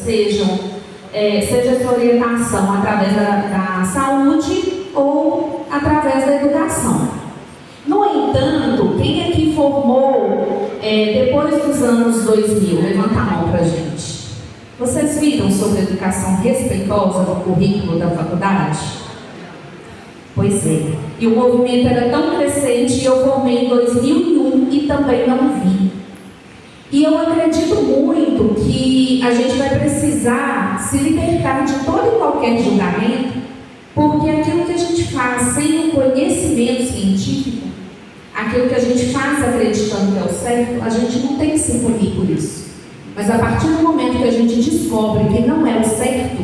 seja essa orientação através da saúde ou através da educação. No entanto, quem aqui formou depois dos anos 2000? Levanta a mão para a gente. Vocês viram sobre educação respeitosa no currículo da faculdade? Pois é. E o movimento era tão crescente e eu formei em 2001 e também não vi. E eu acredito muito que a gente vai precisar se libertar de todo e qualquer julgamento, porque aquilo que a gente faz sem o conhecimento científico, aquilo que a gente faz acreditando que é o certo, a gente não tem que se punir por isso. Mas a partir do momento que a gente descobre que não é o certo,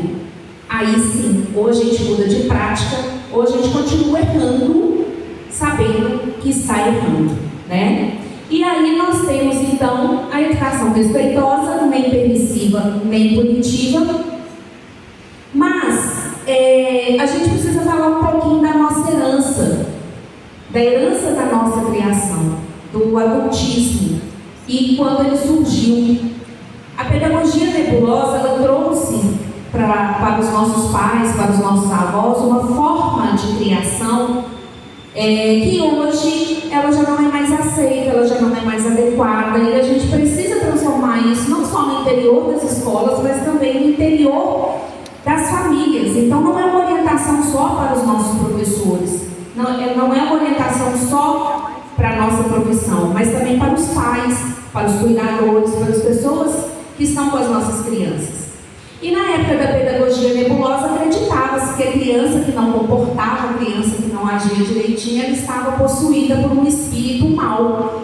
aí sim, ou a gente muda de prática, ou a gente continua errando, sabendo que está errando, né? E aí nós temos então a educação respeitosa, nem permissiva, nem punitiva. Mas a gente precisa falar um pouquinho da nossa herança, da herança da nossa criação, do adultismo, e quando ele surgiu. A pedagogia nebulosa, ela trouxe para os nossos pais, para os nossos avós, uma forma de criação que hoje ela já não é mais aceita, ela já não é mais adequada, e a gente precisa transformar isso não só no interior das escolas, mas também no interior das famílias. Então não é uma orientação só para os nossos professores, não é uma orientação só para a nossa profissão, mas também para os pais, para os cuidadores, para as pessoas que estão com as nossas crianças. E na época da pedagogia nebulosa, acreditava-se que a criança que não comportava, a criança que não agia direitinho, ela estava possuída por um espírito mau.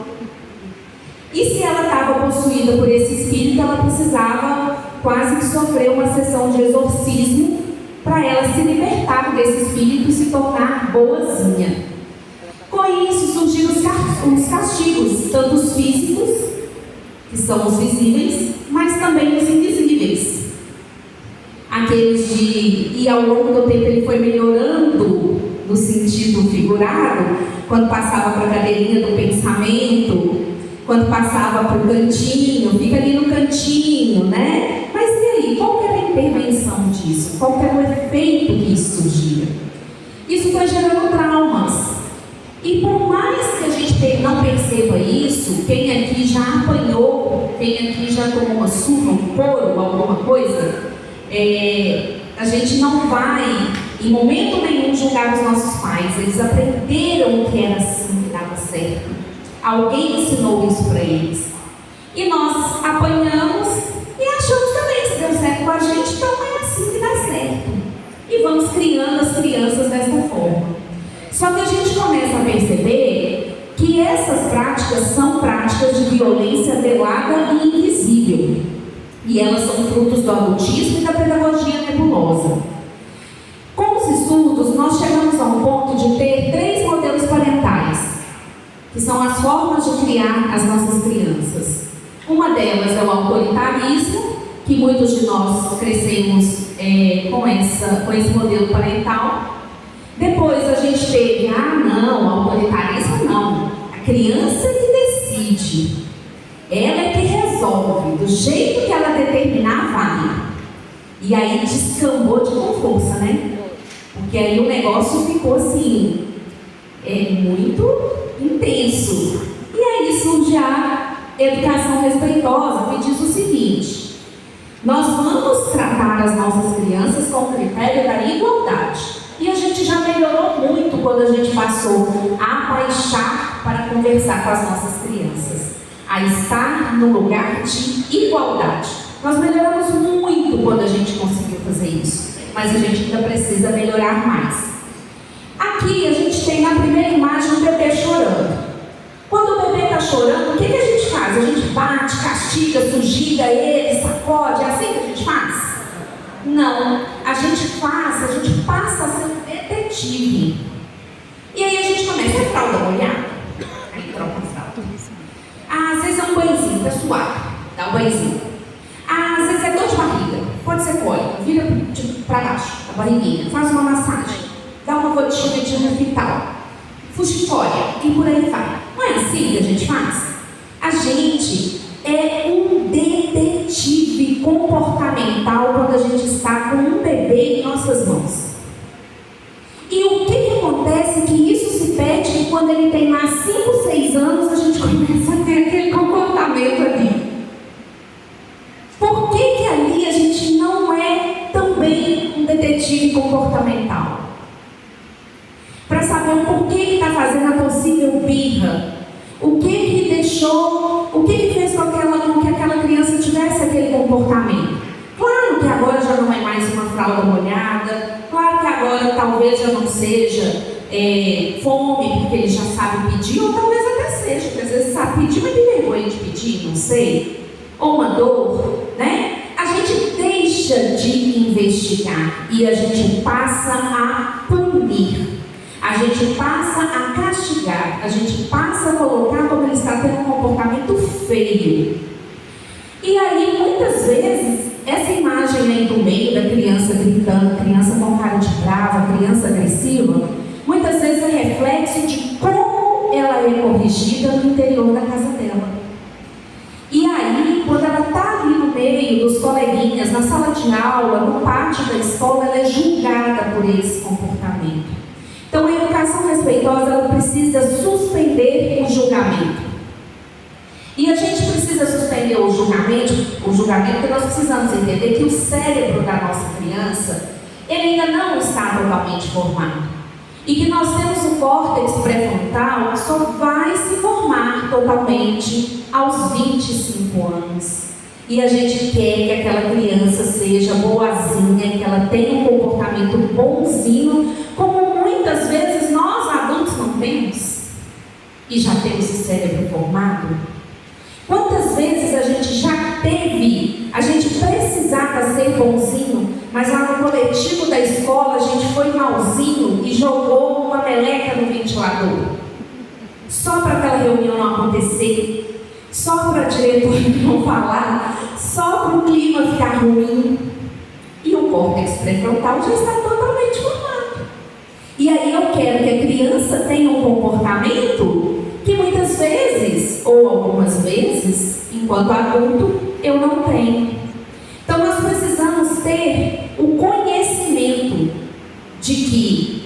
E se ela estava possuída por esse espírito, ela precisava quase que sofrer uma sessão de exorcismo para ela se libertar desse espírito e se tornar boazinha. Com isso surgiram os castigos, tanto os físicos, que são os visíveis, mas também os invisíveis. Aqueles e ao longo do tempo ele foi melhorando no sentido figurado, quando passava para a cadeirinha do pensamento, quando passava para o cantinho, fica ali no cantinho, né? Mas e aí, qual que era a intervenção disso? Qual que era o efeito que isso surgia? Isso foi gerando traumas. E por mais que a gente não perceba isso, quem aqui já apanhou, quem aqui já tomou uma surra, um couro, alguma coisa, a gente não vai, em momento nenhum, julgar os nossos pais. Eles aprenderam que era assim que dava certo. Alguém ensinou isso para eles. E nós apanhamos e achamos também, se deu certo com a gente, então é assim que dá certo. E vamos criando as crianças dessa forma. Só que a gente começa a perceber que essas práticas são práticas de violência velada e invisível. E elas são frutos do adultismo e da pedagogia nebulosa. Com os estudos, nós chegamos a um ponto de ter 3 modelos parentais, que são as formas de criar as nossas crianças. Uma delas é o autoritarismo, que muitos de nós crescemos com esse modelo parental. Depois a gente teve, não, autoritarismo não, a criança que decide, ela é que resolve, do jeito que ela determinar, vai. E aí descambou com força, né? Porque aí o negócio ficou assim, muito intenso. E aí surge a educação respeitosa, que diz o seguinte: nós vamos tratar as nossas crianças com o critério da igualdade. E a gente já melhorou muito quando a gente passou a baixar para conversar com as nossas crianças, a estar no lugar de igualdade. Nós melhoramos muito quando a gente conseguiu fazer isso, mas a gente ainda precisa melhorar mais. Aqui a gente tem na primeira imagem um bebê chorando. Quando o bebê está chorando, o que a gente faz? A gente bate, castiga, sujiga ele, sacode, é assim que a gente faz? Não, a gente passa a ser detetive. E aí a gente começa a fralda molhada, aí troca a fralda. Às vezes é um banhozinho, tá suave, dá um banhozinho. Às vezes é dor de barriga, pode ser cólica, vira para baixo, a barriguinha, faz uma massagem, dá uma gotinha de hospital, fuxicória e por aí vai. Não é assim que a gente faz? A gente é um detetive comportamental nossas mãos. E o que acontece? Que isso se perde que quando ele tem mais 5, 6 anos, a gente começa a ter aquele comportamento ali. Por que ali a gente não é também um detetive comportamental? Para saber o porquê que está fazendo a possível birra. O que deixou, o que fez com que aquela criança tivesse aquele comportamento. Claro que agora já não é mais uma fralda molhada, claro que agora talvez já não seja fome, porque ele já sabe pedir, ou talvez até seja, porque às vezes sabe pedir, mas tem vergonha de pedir, não sei, ou uma dor, né? A gente deixa de investigar e a gente passa a punir. A gente passa a castigar, a gente passa a colocar como ele está tendo um comportamento feio. E aí, muitas vezes, essa imagem aí do meio da criança gritando, criança com cara de brava, criança agressiva, muitas vezes é reflexo de como ela é corrigida no interior da casa dela. E aí, quando ela está ali no meio dos coleguinhas, na sala de aula, no pátio da escola, ela é julgada por esse comportamento. Então, a educação respeitosa, ela precisa suspender o julgamento. E a gente precisa suspender o julgamento porque nós precisamos entender que o cérebro da nossa criança, ele ainda não está totalmente formado. E que nós temos o córtex pré-frontal que só vai se formar totalmente aos 25 anos. E a gente quer que aquela criança seja boazinha, que ela tenha um comportamento bonzinho, como muitas vezes nós adultos não temos. E já temos o cérebro formado. Quantas vezes a gente já teve, a gente precisava ser bonzinho, mas lá no coletivo da escola a gente foi malzinho e jogou uma meleca no ventilador. Só para aquela reunião não acontecer, só para a diretora não falar, só para o clima ficar ruim. E o córtex pré-frontal já está totalmente formado. E aí eu quero que a criança tenha um comportamento que muitas vezes, ou algumas vezes, enquanto adulto, eu não tenho. Então nós precisamos ter o conhecimento de que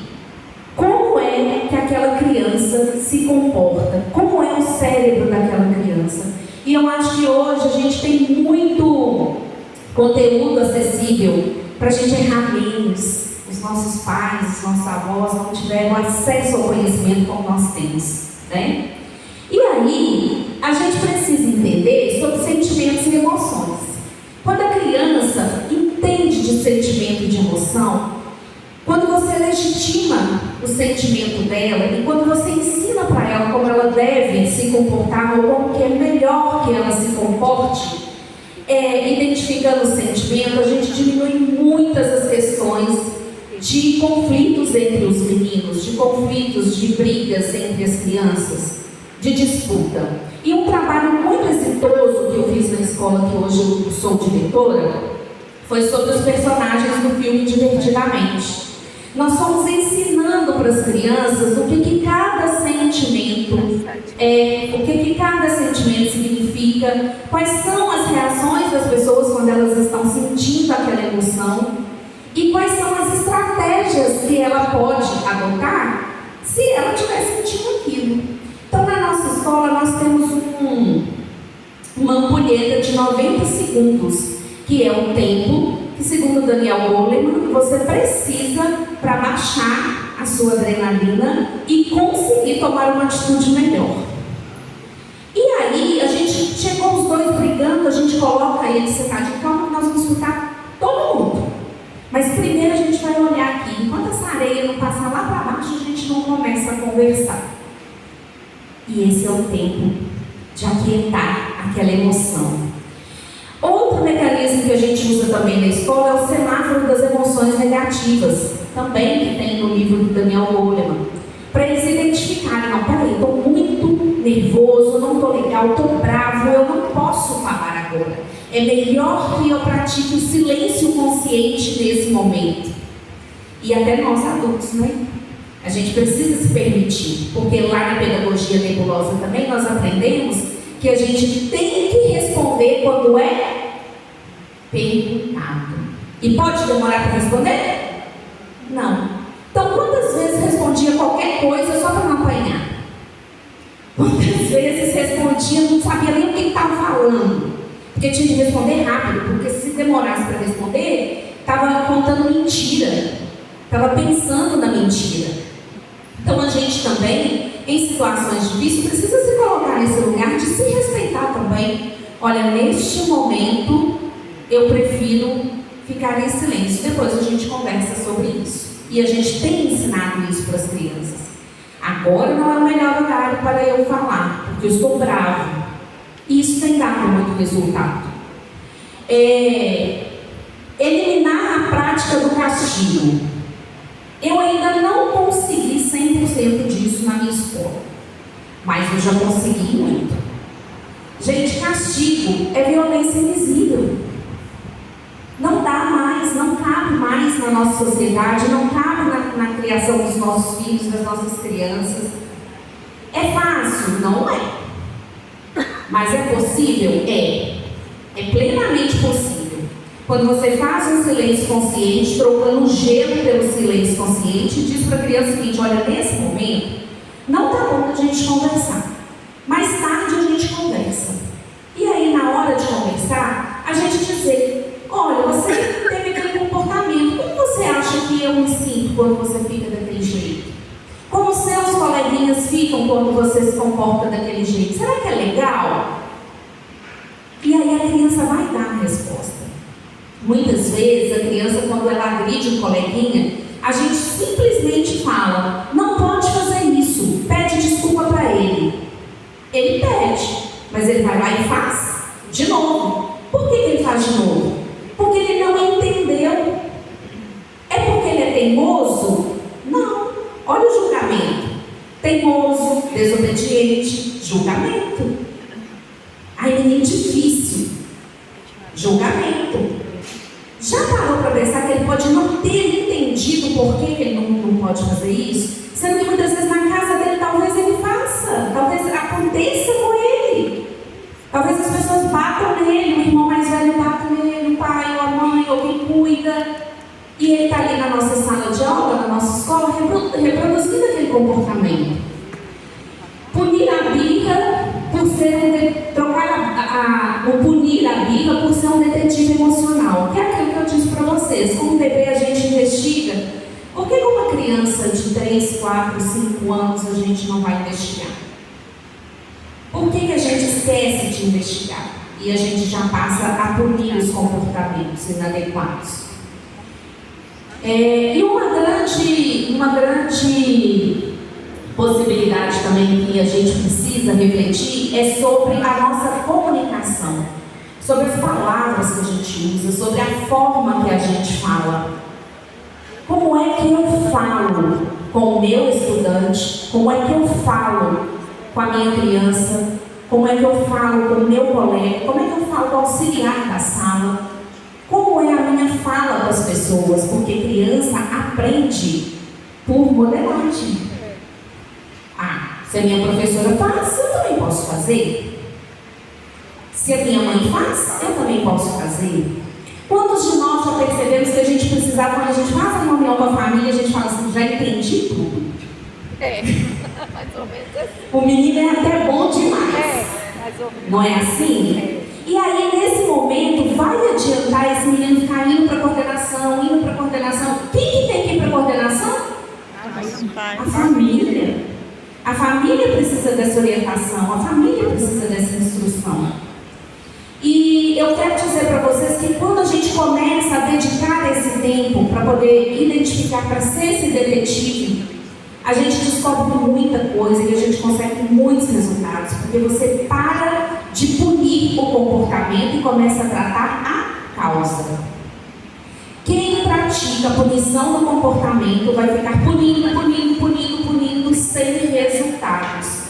como é que aquela criança se comporta, como é o cérebro daquela criança. E eu acho que hoje a gente tem muito conteúdo acessível para a gente errar menos. Os nossos pais, os nossos avós não tiveram acesso ao conhecimento como nós temos, né? E aí, a gente precisa entender sobre sentimentos e emoções. Quando a criança entende de sentimento e de emoção, quando você legitima o sentimento dela e quando você ensina para ela como ela deve se comportar ou como que é melhor que ela se comporte, identificando o sentimento, a gente diminui muitas as questões de conflitos entre os meninos, de conflitos, de brigas entre as crianças, de disputa. E um trabalho muito exitoso que eu fiz na escola, que hoje eu sou diretora, foi sobre os personagens do filme Divertidamente. Nós fomos ensinando para as crianças o que cada sentimento é, o que cada sentimento significa, quais são as reações das pessoas quando elas estão sentindo aquela emoção e quais são as estratégias que ela pode adotar se ela estiver sentindo aquilo. Então, na nossa escola, nós temos uma ampulheta de 90 segundos, que é o tempo que, segundo Daniel Goleman, você precisa para baixar a sua adrenalina e conseguir tomar uma atitude melhor. E aí, a gente chegou os dois brigando, a gente coloca eles sentadinhos, calma, nós vamos escutar todo mundo. Mas primeiro a gente vai olhar aqui, enquanto essa areia não passar lá para baixo, a gente não começa a conversar. E esse é o tempo de aquietar aquela emoção. Outro mecanismo que a gente usa também na escola é o semáforo das emoções negativas, também que tem no livro do Daniel Goleman, para eles identificarem, não, peraí, estou muito nervoso, não estou legal, estou bravo, eu não posso falar agora. É melhor que eu pratique o silêncio consciente nesse momento. E até nós adultos, né? A gente precisa se permitir, porque lá na pedagogia nebulosa também nós aprendemos que a gente tem que responder quando é perguntado. E pode demorar para responder? falando, porque tinha que responder rápido, porque se demorasse para responder, estava contando mentira, estava pensando na mentira. Então a gente também, em situações difíceis, precisa se colocar nesse lugar de se respeitar também. Olha, neste momento, eu prefiro ficar em silêncio. Depois a gente conversa sobre isso. E a gente tem ensinado isso para as crianças. Agora não é o melhor lugar para eu falar, porque eu estou bravo. Isso tem dado muito resultado. Eliminar a prática do castigo. Eu ainda não consegui 100% disso na minha escola, mas eu já consegui muito. Gente, castigo é violência invisível. Não dá mais, não cabe mais na nossa sociedade, não cabe na criação dos nossos filhos, das nossas crianças. É fácil? Não é. Mas é possível? É. É plenamente possível. Quando você faz um silêncio consciente, trocando gelo pelo silêncio consciente, diz para a criança o seguinte: olha, nesse momento, não está bom a gente conversar. Mais tarde a gente conversa. E aí, na hora de conversar, a gente dizer: olha, você teve aquele comportamento, como você acha que eu me sinto quando você fica daquele jeito? Como seus coleguinhas ficam quando você se comporta daquele jeito? Será que é legal? E aí a criança vai dar a resposta. Muitas vezes a criança, quando ela agride um coleguinha, a gente simplesmente fala: não pode fazer isso, pede desculpa para ele. Ele pede, mas ele vai lá e faz de novo. Por que ele faz de novo? Porque ele não entendeu. É porque ele é teimoso? Não. Olha o julgamento. Teimoso, desobediente, julgamento. Ai, menino difícil. Julgamento. Já parou para pensar que ele pode não ter entendido por que ele não pode fazer isso? Sendo que muitas vezes na casa dele talvez ele faça, talvez aconteça com ele. Talvez as pessoas batam nele, o irmão mais velho bata nele, o pai ou a mãe, ou quem cuida. E ele está ali na nossa sala de aula, na nossa escola, reproduzindo aquele comportamento. Punir a birra por ser punir a birra por ser um detetive emocional. Que é aquilo que eu disse para vocês. Como bebê a gente investiga. Por que com uma criança de 3, 4, 5 anos a gente não vai investigar? Por que a gente esquece de investigar? E a gente já passa a punir os comportamentos inadequados? E uma grande possibilidade também que a gente precisa refletir é sobre a nossa comunicação, sobre as palavras que a gente usa, sobre a forma que a gente fala. Como é que eu falo com o meu estudante? Como é que eu falo com a minha criança? Como é que eu falo com o meu colega? Como é que eu falo com o auxiliar da sala? Como é a minha fala com as pessoas? Porque criança aprende por modelagem. Se a minha professora faz, eu também posso fazer. Se a minha mãe faz, eu também posso fazer. Quantos de nós já percebemos que a gente precisava, quando a gente faz uma reunião com a família, a gente fala assim: já entendi tudo. Mais ou menos assim. O menino é até bom demais. Mais ou menos. Não é assim? E aí, nesse momento, vai adiantar esse menino ficar indo para coordenação, indo para coordenação. Quem que tem que ir para coordenação? A família. A família precisa dessa orientação, a família precisa dessa instrução. E eu quero dizer para vocês que quando a gente começa a dedicar esse tempo para poder identificar, para ser esse detetive, a gente descobre muita coisa e a gente consegue muitos resultados, porque você para de punir o comportamento e começa a tratar a causa. Quem pratica a punição do comportamento vai ficar punindo sem resultados.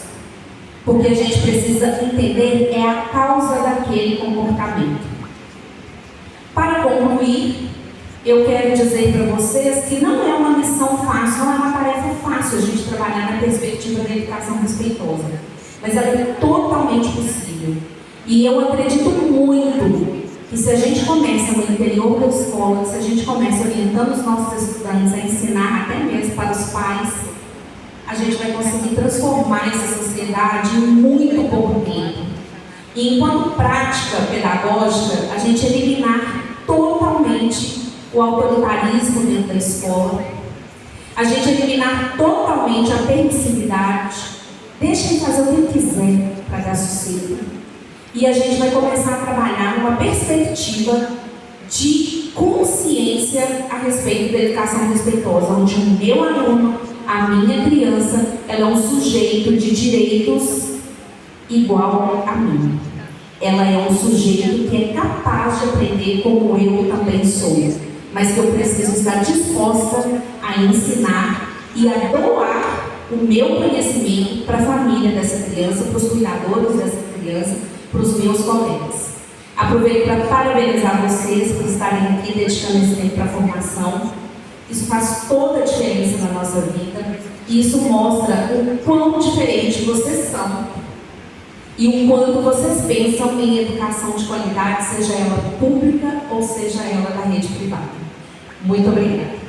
Porque a gente precisa entender a causa daquele comportamento. Para concluir, eu quero dizer para vocês que não é uma missão fácil, não é uma tarefa fácil a gente trabalhar na perspectiva da educação respeitosa. Mas ela é totalmente possível. E eu acredito muito que se a gente começa no interior da escola, se a gente começa orientando os nossos estudantes a ensinar até mesmo para os pais, a gente vai conseguir transformar essa sociedade em muito pouco tempo. E enquanto prática pedagógica, a gente eliminar totalmente o autoritarismo dentro da escola, a gente eliminar totalmente a permissividade, deixa ele fazer o que quiser para dar sossego. E a gente vai começar a trabalhar numa perspectiva de consciência a respeito da educação respeitosa, onde o meu aluno, a minha criança, ela é um sujeito de direitos igual a mim. Ela é um sujeito que é capaz de aprender como eu também sou, mas que eu preciso estar disposta a ensinar e a doar o meu conhecimento para a família dessa criança, para os cuidadores dessa criança, para os meus colegas. Aproveito para parabenizar vocês por estarem aqui dedicando esse tempo para a formação. Isso faz toda a diferença na nossa vida e isso mostra o quão diferente vocês são e o quanto vocês pensam em educação de qualidade, seja ela pública ou seja ela da rede privada. Muito obrigada.